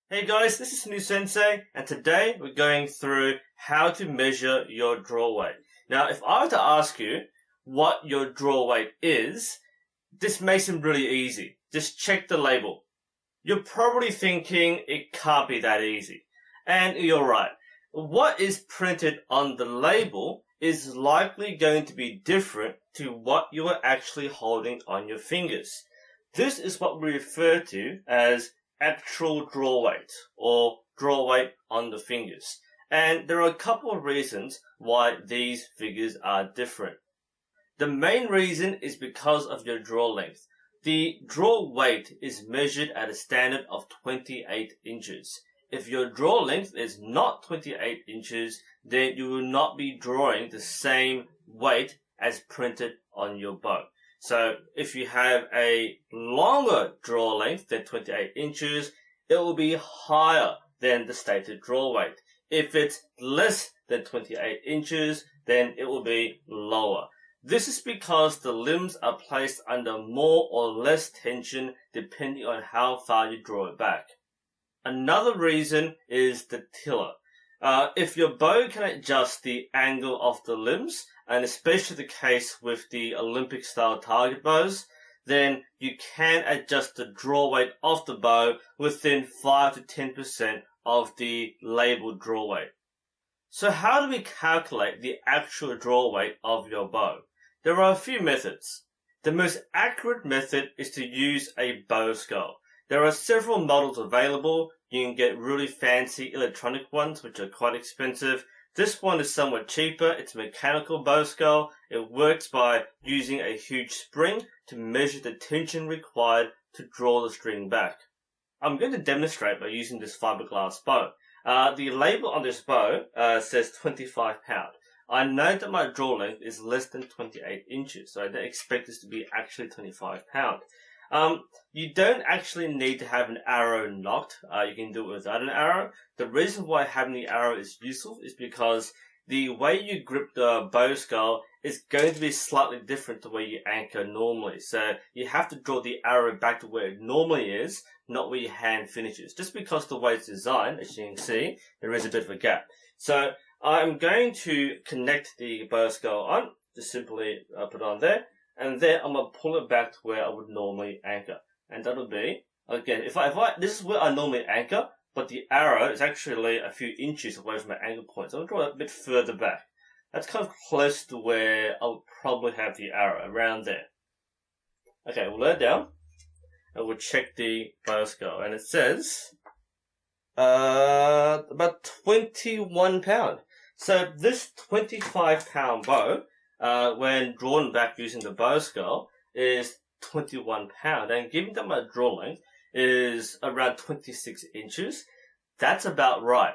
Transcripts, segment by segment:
Hey guys, this is NUSensei, and today we're going through how to measure your draw weight. Now, if I were to ask you what your draw weight is, this may seem really easy. Just check the label. You're probably thinking it can't be that easy. And you're right. What is printed on the label is likely going to be different to what you are actually holding on your fingers. This is what we refer to as actual draw weight or draw weight on the fingers. And there are a couple of reasons why these figures are different. The main reason is because of your draw length. The draw weight is measured at a standard of 28 inches. If your draw length is not 28 inches, then you will not be drawing the same weight as printed on your bow. So if you have a longer draw length than 28 inches, it will be higher than the stated draw weight. If it's less than 28 inches, then it will be lower. This is because the limbs are placed under more or less tension depending on how far you draw it back. Another reason is the tiller. If your bow can adjust the angle of the limbs, and especially the case with the Olympic style target bows, then you can adjust the draw weight of the bow within 5 to 10% of the labeled draw weight. So how do we calculate the actual draw weight of your bow? There are a few methods. The most accurate method is to use a bow scale. There are several models available. You can get really fancy electronic ones, which are quite expensive. This one is somewhat cheaper. It's a mechanical bow scale. It works by using a huge spring to measure the tension required to draw the string back. I'm going to demonstrate by using this fiberglass bow. The label on this bow says 25 pound. I know that my draw length is less than 28 inches, so I don't expect this to be actually 25 pound. You don't actually need to have an arrow knocked. You can do it without an arrow. The reason why having the arrow is useful is because the way you grip the bow scale is going to be slightly different to the way you anchor normally. So you have to draw the arrow back to where it normally is, not where your hand finishes. Just because the way it's designed, as you can see, there is a bit of a gap. So I'm going to connect the bow scale on. Just simply put it on there. And then I'm going to pull it back to where I would normally anchor. And that'll be, again, if I this is where I normally anchor, but the arrow is actually a few inches away from my anchor point. So I'll draw it a bit further back. That's kind of close to where I'll probably have the arrow, around there. Okay, we'll lay it down. And we'll check the bow scale. And it says, about 21 pound. So this 25 pound bow, when drawn back using the bow scale, is 21 pound. And given that my draw length is around 26 inches, that's about right.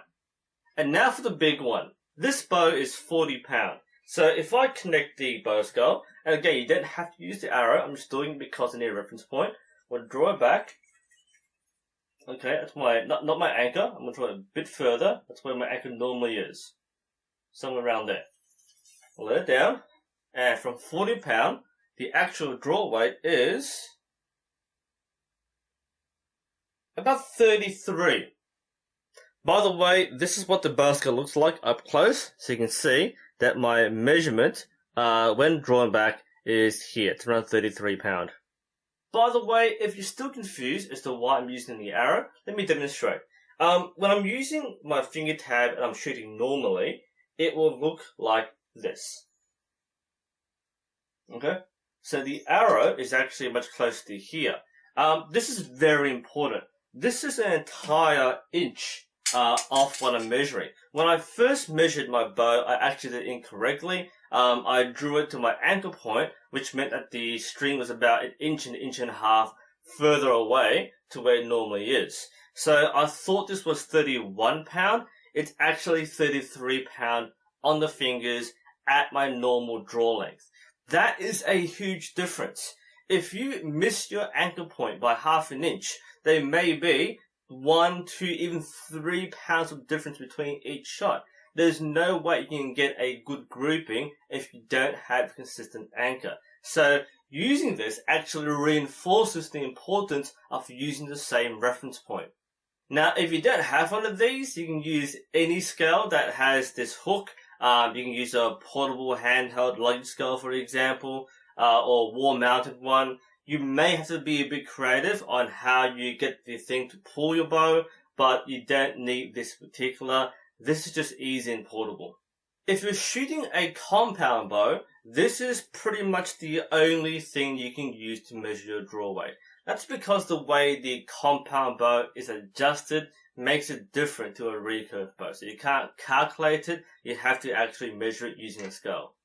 And now for the big one. This bow is 40 pound. So if I connect the bow scale, and again, you don't have to use the arrow, I'm just doing it because I need a reference point. We'll draw it back. Okay, that's my, not my anchor. I'm going to draw it a bit further. That's where my anchor normally is. Somewhere around there. We'll let it down. And from 40 pound, the actual draw weight is about 33. By the way, this is what the bow scale looks like up close. So you can see that my measurement, when drawn back, is here. It's around 33 pound. By the way, if you're still confused as to why I'm using the arrow, let me demonstrate. When I'm using my finger tab and I'm shooting normally, it will look like this. Okay, so the arrow is actually much closer to here. This is very important. This is an entire inch off what I'm measuring. When I first measured my bow, I actually did it incorrectly. I drew it to my anchor point, which meant that the string was about an inch and a half further away to where it normally is. So I thought this was 31 pound. It's actually 33 pound on the fingers at my normal draw length. That is a huge difference. If you miss your anchor point by half an inch, there may be 1, 2, even 3 pounds of difference between each shot. There's no way you can get a good grouping if you don't have a consistent anchor. So using this actually reinforces the importance of using the same reference point. Now, if you don't have one of these, you can use any scale that has this hook. You can use a portable handheld luggage scale, for example, or wall-mounted one. You may have to be a bit creative on how you get the thing to pull your bow, but you don't need this particular. This is just easy and portable. If you're shooting a compound bow, this is pretty much the only thing you can use to measure your draw weight. That's because the way the compound bow is adjusted makes it different to a recurve bow. So you can't calculate it, you have to actually measure it using a scale.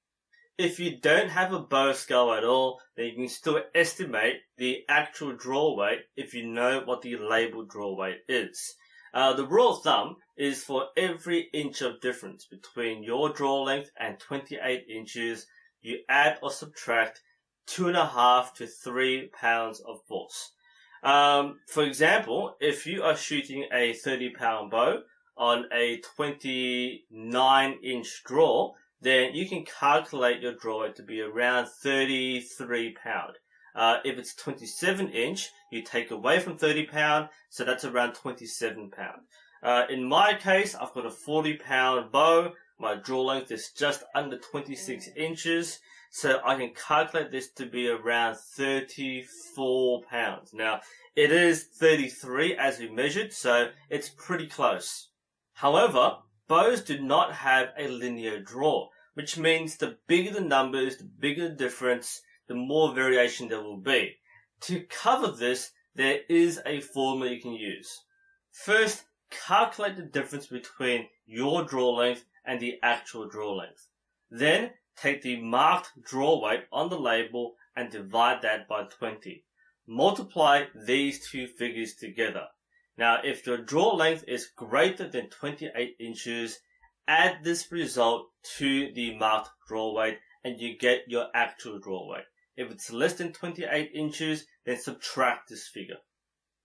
If you don't have a bow scale at all, then you can still estimate the actual draw weight if you know what the labeled draw weight is. The rule of thumb is for every inch of difference between your draw length and 28 inches, you add or subtract 2.5 to 3 pounds of force. For example, if you are shooting a 30-pound bow on a 29-inch draw, then you can calculate your draw weight to be around 33 pound. If it's 27-inch, you take away from 30 pound, so that's around 27 pound. In my case, I've got a 40-pound bow. My draw length is just under 26 inches. So I can calculate this to be around 34 pounds. Now, it is 33 as we measured, so it's pretty close. However, bows do not have a linear draw, which means the bigger the numbers, the bigger the difference, the more variation there will be. To cover this, there is a formula you can use. First, calculate the difference between your draw length and the actual draw length. Then, take the marked draw weight on the label and divide that by 20. Multiply these two figures together. Now, if your draw length is greater than 28 inches, add this result to the marked draw weight and you get your actual draw weight. If it's less than 28 inches, then subtract this figure.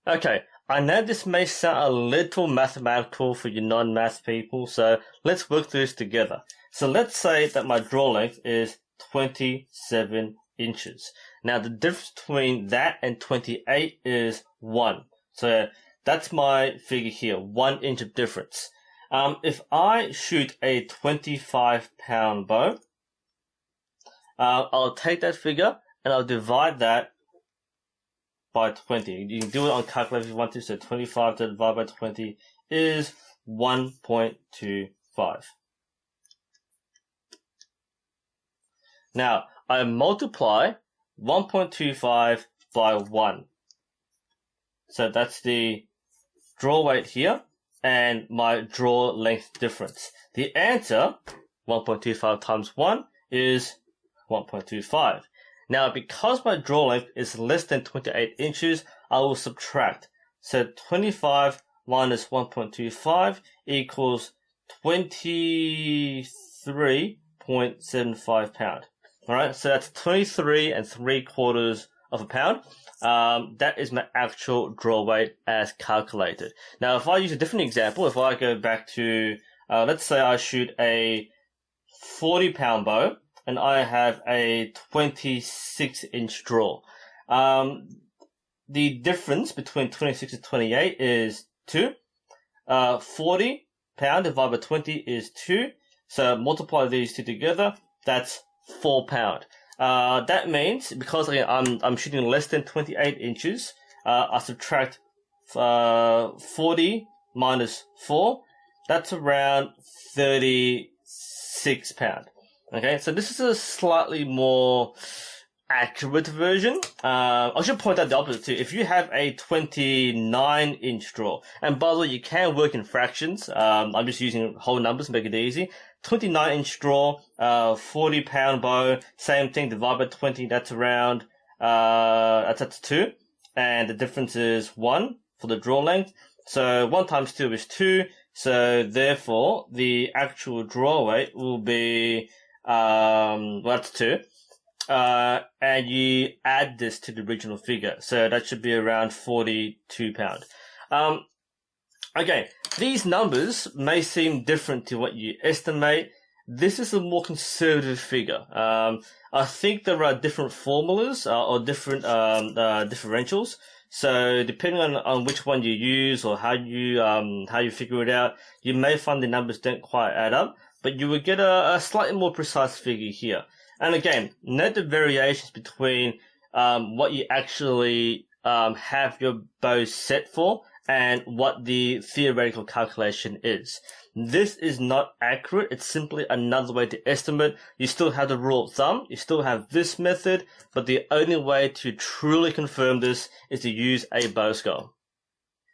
Okay, I know this may sound a little mathematical for you non-math people, so let's work through this together. So let's say that my draw length is 27 inches. Now the difference between that and 28 is 1. So that's my figure here, 1 inch of difference. If I shoot a 25-pound bow, I'll take that figure and I'll divide that by 20. You can do it on calculator if you want to. So 25 divided by 20 is 1.25. Now, I multiply 1.25 by 1. So that's the draw weight here and my draw length difference. The answer, 1.25 times 1, is 1.25. Now, because my draw length is less than 28 inches, I will subtract. So 25 minus 1.25 equals 23.75 pound. Alright, so that's 23.75 pounds. That is my actual draw weight as calculated. Now, if I use a different example, if I go back to, let's say I shoot a 40-pound bow, and I have a 26-inch draw. The difference between 26 and 28 is 2. 40 pound divided by 20 is 2. So multiply these two together, that's 4 pound. That means, because I'm shooting less than 28 inches, I subtract 40 minus 4, that's around 36 pound. Okay, so this is a slightly more accurate version. I should point out the opposite too. If you have a 29-inch draw, and by the way, you can work in fractions. I'm just using whole numbers to make it easy. 29-inch draw, 40-pound bow, same thing, divide by 20, that's around, that's 2. And the difference is 1 for the draw length. So 1 times 2 is 2. So therefore, the actual draw weight will be, well, that's 2. And you add this to the original figure. So that should be around 42 pound. Okay, these numbers may seem different to what you estimate. This is a more conservative figure. I think there are different formulas or different differentials. So depending on which one you use or how you figure it out, you may find the numbers don't quite add up, but you will get a slightly more precise figure here. And again, note the variations between what you actually have your bow set for and what the theoretical calculation is. This is not accurate. It's simply another way to estimate. You still have the rule of thumb. You still have this method, but the only way to truly confirm this is to use a bow skull.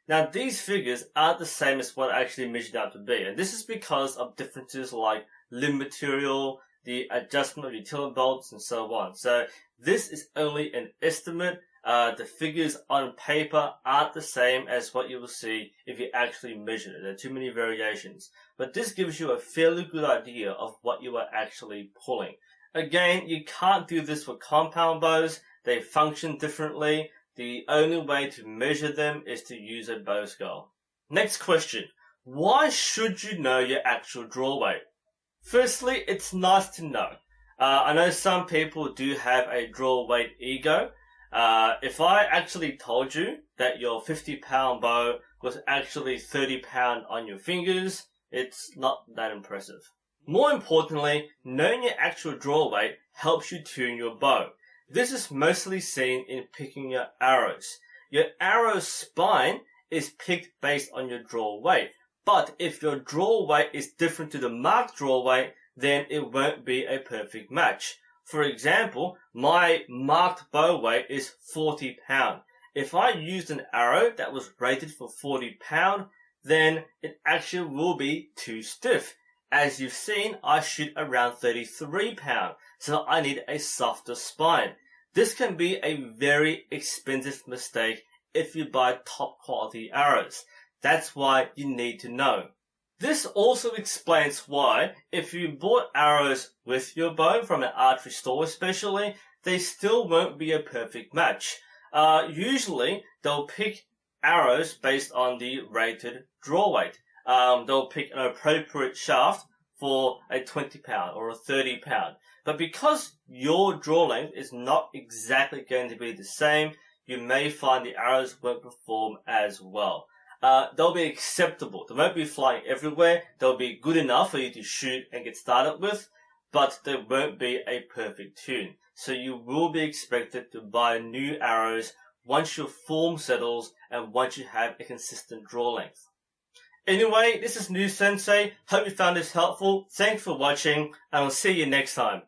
Now, these figures aren't the same as what I actually measured out to be, and this is because of differences like limb material, the adjustment of utility bolts, and so on. So this is only an estimate. The figures on paper aren't the same as what you will see if you actually measure it. There are too many variations. But this gives you a fairly good idea of what you are actually pulling. Again, you can't do this with compound bows. They function differently. The only way to measure them is to use a bow skull. Next question. Why should you know your actual draw weight? Firstly, it's nice to know. I know some people do have a draw weight ego. If I actually told you that your 50-pound bow was actually 30-pound on your fingers, it's not that impressive. More importantly, knowing your actual draw weight helps you tune your bow. This is mostly seen in picking your arrows. Your arrow spine is picked based on your draw weight, but if your draw weight is different to the marked draw weight, then it won't be a perfect match. For example, my marked bow weight is 40 pound. If I used an arrow that was rated for 40 pound, then it actually will be too stiff. As you've seen, I shoot around 33 pound, so I need a softer spine. This can be a very expensive mistake if you buy top quality arrows. That's why you need to know. This also explains why, if you bought arrows with your bow from an archery store especially, they still won't be a perfect match. Usually, they'll pick arrows based on the rated draw weight. They'll pick an appropriate shaft for a 20 pound or a 30 pound. But because your draw length is not exactly going to be the same, you may find the arrows won't perform as well. They'll be acceptable. They won't be flying everywhere. They'll be good enough for you to shoot and get started with, but they won't be a perfect tune. So you will be expected to buy new arrows once your form settles and once you have a consistent draw length. Anyway, this is NUSensei. Hope you found this helpful. Thanks for watching, and I'll see you next time.